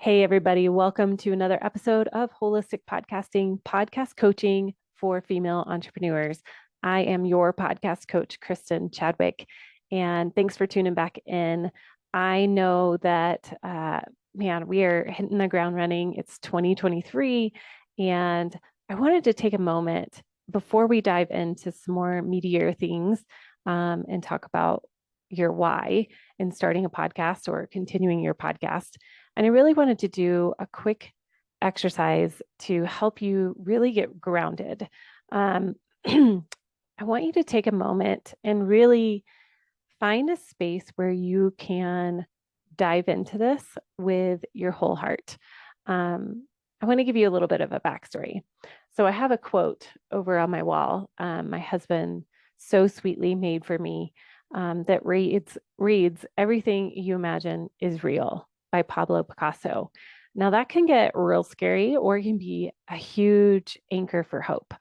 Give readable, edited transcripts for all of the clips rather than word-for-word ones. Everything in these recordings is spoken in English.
Hey, everybody. Welcome to another episode of Holistic Podcasting, podcast coaching for female entrepreneurs. I am your podcast coach, Kristen Chadwick, and thanks for tuning back in. I know that, we are hitting the ground running. It's 2023, and I wanted to take a moment before we dive into some more meatier things and talk about your why in starting a podcast or continuing your podcast. And I really wanted to do a quick exercise to help you really get grounded. I want you to take a moment and really find a space where you can dive into this with your whole heart. I want to give you a little bit of a backstory. So I have a quote over on my wall. My husband so sweetly made for me that reads, "Everything you imagine is real," by Pablo Picasso. Now that can get real scary or it can be a huge anchor for hope.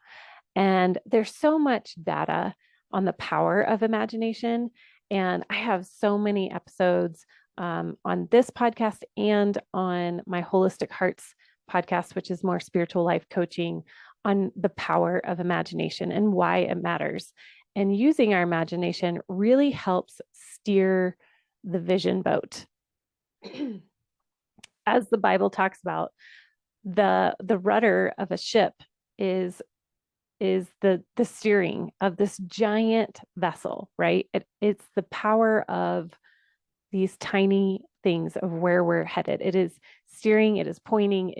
And there's so much data on the power of imagination. And I have so many episodes on this podcast and on my Holistic Hearts podcast, which is more spiritual life coaching, on the power of imagination and why it matters. And using our imagination really helps steer the vision boat. As the Bible talks about, the rudder of a ship is the steering of this giant vessel, right? It's the power of these tiny things of where we're headed. It is steering, it is pointing,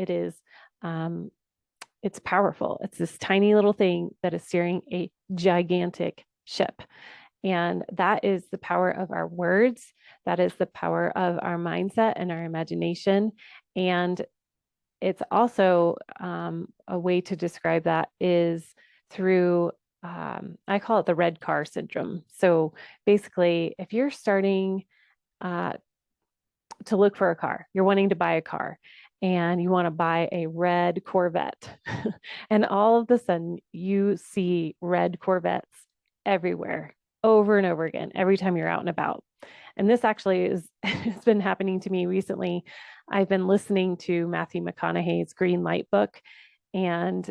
it's powerful. It's this tiny little thing that is steering a gigantic ship. And that is the power of our words. That is the power of our mindset and our imagination. And it's also a way to describe that is through, I call it the red car syndrome. So basically, if you're starting to look for a car, you're wanting to buy a car, and you want to buy a red Corvette, and all of a sudden you see red Corvettes everywhere, over and over again, every time you're out and about. And this actually has been happening to me recently. I've been listening to Matthew McConaughey's Green Light book, and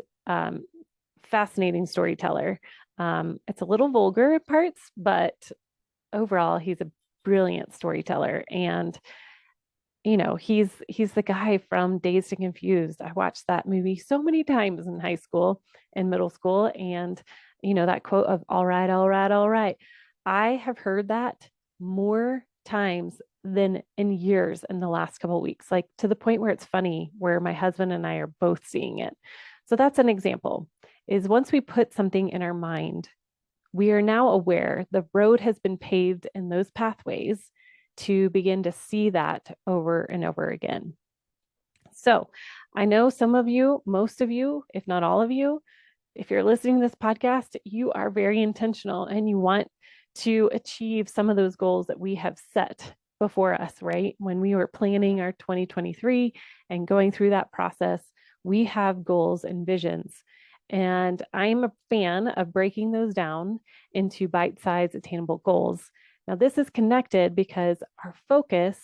fascinating storyteller. It's a little vulgar at parts, but overall, he's a brilliant storyteller. And he's the guy from Dazed and Confused. I watched that movie so many times in high school and middle school, and that quote of "all right, all right, all right." I have heard that more times than in years in the last couple of weeks, like to the point where it's funny, where my husband and I are both seeing it. So that's an example, is once we put something in our mind, we are now aware the road has been paved in those pathways to begin to see that over and over again. So I know some of you, most of you, if not all of you, if you're listening to this podcast, you are very intentional and you want to achieve some of those goals that we have set before us, right? When we were planning our 2023 and going through that process, we have goals and visions. And I'm a fan of breaking those down into bite-sized attainable goals. Now, this is connected because our focus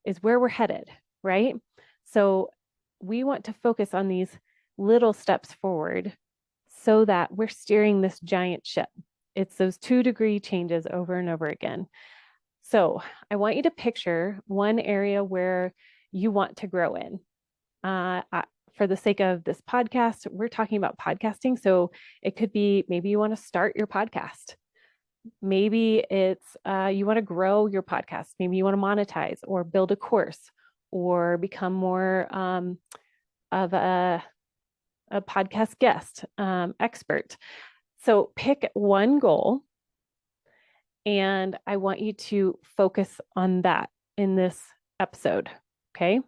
is where we're headed, right? So we want to focus on these little steps forward so that we're steering this giant ship. It's those 2-degree changes over and over again. So I want you to picture one area where you want to grow in. For the sake of this podcast, we're talking about podcasting. So it could be, maybe you want to start your podcast. Maybe it's you want to grow your podcast. Maybe you want to monetize or build a course or become more of a podcast guest expert. So pick one goal, and I want you to focus on that in this episode, okay?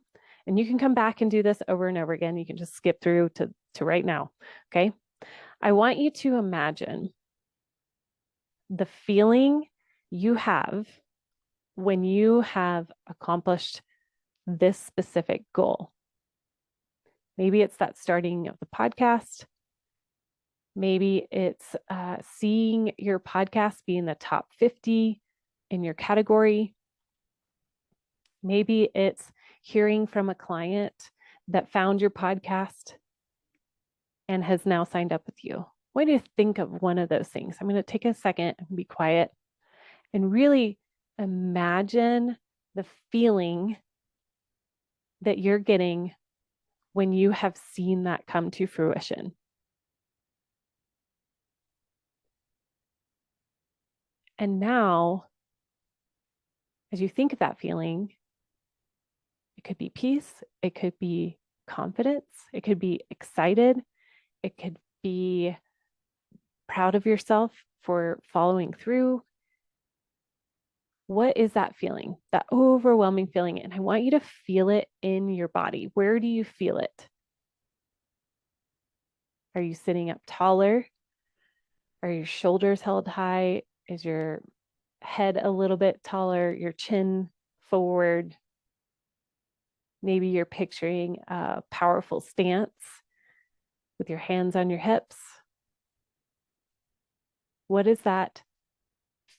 And you can come back and do this over and over again. You can just skip through to right now, okay? I want you to imagine the feeling you have when you have accomplished this specific goal. Maybe it's that starting of the podcast. Maybe it's seeing your podcast be in the top 50 in your category. Maybe it's hearing from a client that found your podcast and has now signed up with you? I want you to think of one of those things. I'm going to take a second and be quiet and really imagine the feeling that you're getting when you have seen that come to fruition. And now, as you think of that feeling, it could be peace, it could be confidence, it could be excited, it could be proud of yourself for following through. What is that feeling? That overwhelming feeling. And I want you to feel it in your body. Where do you feel it? Are you sitting up taller? Are your shoulders held high? Is your head a little bit taller? Your chin forward? Maybe you're picturing a powerful stance with your hands on your hips. What is that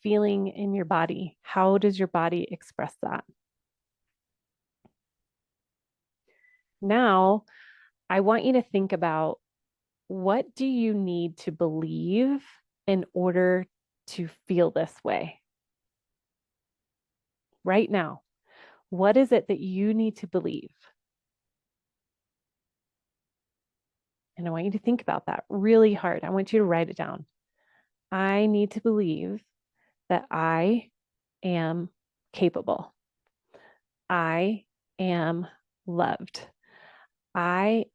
feeling in your body? How does your body express that? Now, I want you to think about, what do you need to believe in order to feel this way? Right now, what is it that you need to believe? And I want you to think about that really hard. I want you to write it down. I need to believe that I am capable. I am loved. I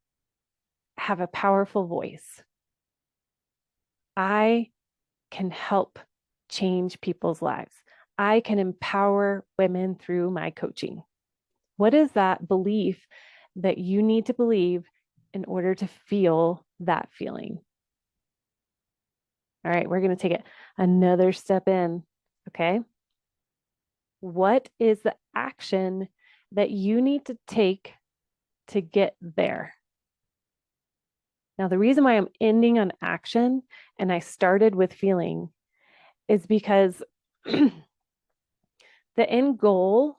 have a powerful voice. I can help change people's lives. I can empower women through my coaching. What is that belief that you need to believe in order to feel that feeling? All right, we're going to take it another step in. Okay. What is the action that you need to take to get there? Now, the reason why I'm ending on action and I started with feeling is because the end goal,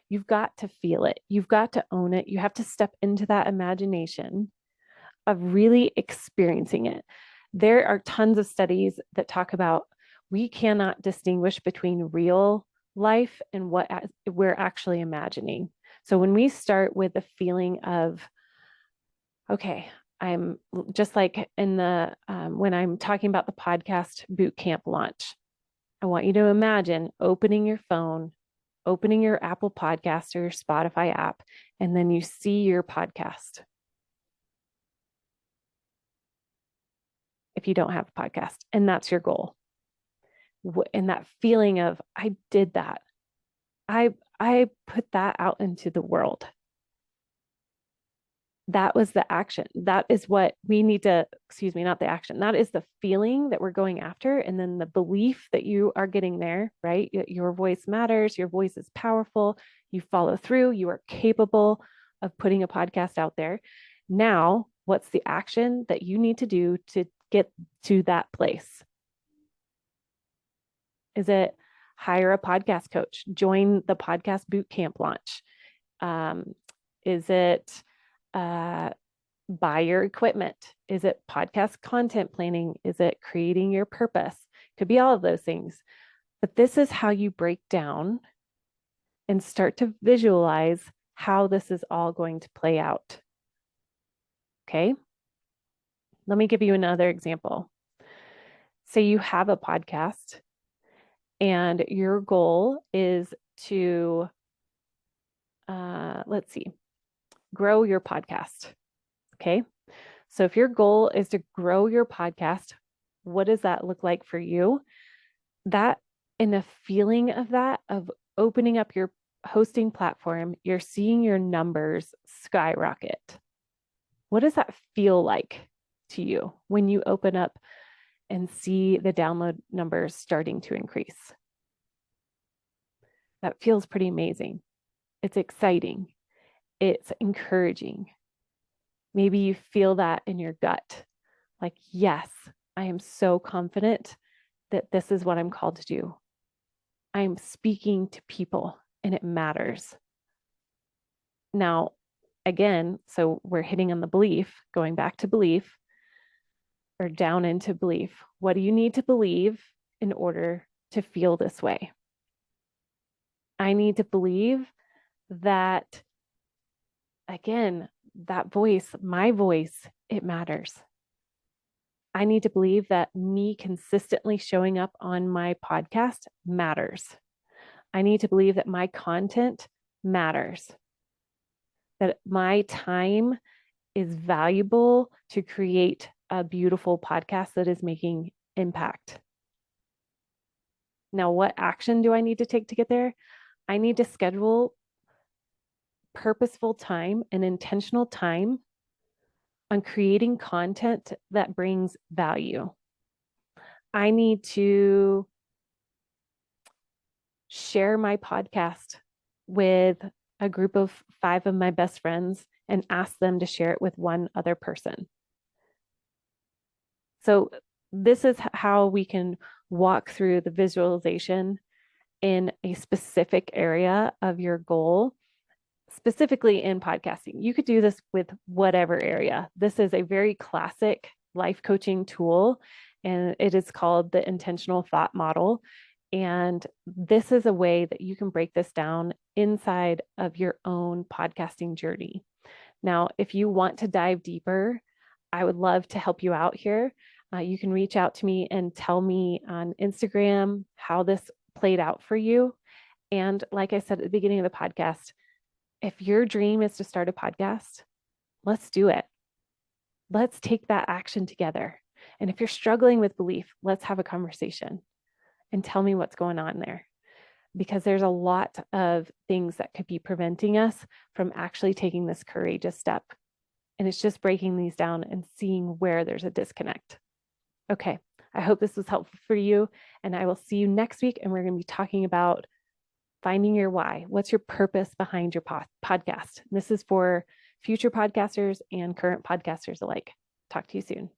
you've got to feel it. You've got to own it. You have to step into that imagination of really experiencing it. There are tons of studies that talk about we cannot distinguish between real life and what we're actually imagining. So when we start with the feeling of, okay, I'm just like in the, when I'm talking about the podcast bootcamp launch, I want you to imagine opening your phone, opening your Apple Podcast or your Spotify app, and then you see your podcast. If you don't have a podcast, and that's your goal. And that feeling of, I did that. I put that out into the world. That was the action. That is what we need to, not the action. That is the feeling that we're going after. And then the belief that you are getting there, right? Your voice matters. Your voice is powerful. You follow through. You are capable of putting a podcast out there. Now, what's the action that you need to do to get to that place? Is it hire a podcast coach, join the podcast bootcamp launch? Is it buy your equipment? Is it podcast content planning? Is it creating your purpose? Could be all of those things. But this is how you break down and start to visualize how this is all going to play out. Okay. Let me give you another example. Say you have a podcast and your goal is to, grow your podcast. Okay. So if your goal is to grow your podcast, what does that look like for you? That, in the feeling of that, of opening up your hosting platform, you're seeing your numbers skyrocket. What does that feel like to you when you open up and see the download numbers starting to increase? That feels pretty amazing. It's exciting. It's encouraging. Maybe you feel that in your gut. Like, yes, I am so confident that this is what I'm called to do. I'm speaking to people and it matters. Now, again, so we're hitting on the belief, going back to belief or down into belief. What do you need to believe in order to feel this way? I need to believe that, again, that voice, my voice, it matters. I need to believe that me consistently showing up on my podcast matters. I need to believe that my content matters, that my time is valuable to create a beautiful podcast that is making impact. Now, what action do I need to take to get there? I need to schedule purposeful time and intentional time on creating content that brings value. I need to share my podcast with a group of 5 of my best friends and ask them to share it with one other person. So this is how we can walk through the visualization in a specific area of your goal, specifically in podcasting. You could do this with whatever area. This is a very classic life coaching tool, and it is called the intentional thought model. And this is a way that you can break this down inside of your own podcasting journey. Now, if you want to dive deeper, I would love to help you out here. You can reach out to me and tell me on Instagram how this played out for you. And like I said at the beginning of the podcast, if your dream is to start a podcast, let's do it. Let's take that action together. And if you're struggling with belief, let's have a conversation and tell me what's going on there. Because there's a lot of things that could be preventing us from actually taking this courageous step. And it's just breaking these down and seeing where there's a disconnect. Okay, I hope this was helpful for you. And I will see you next week. And we're going to be talking about finding your why. What's your purpose behind your podcast? This is for future podcasters and current podcasters alike. Talk to you soon.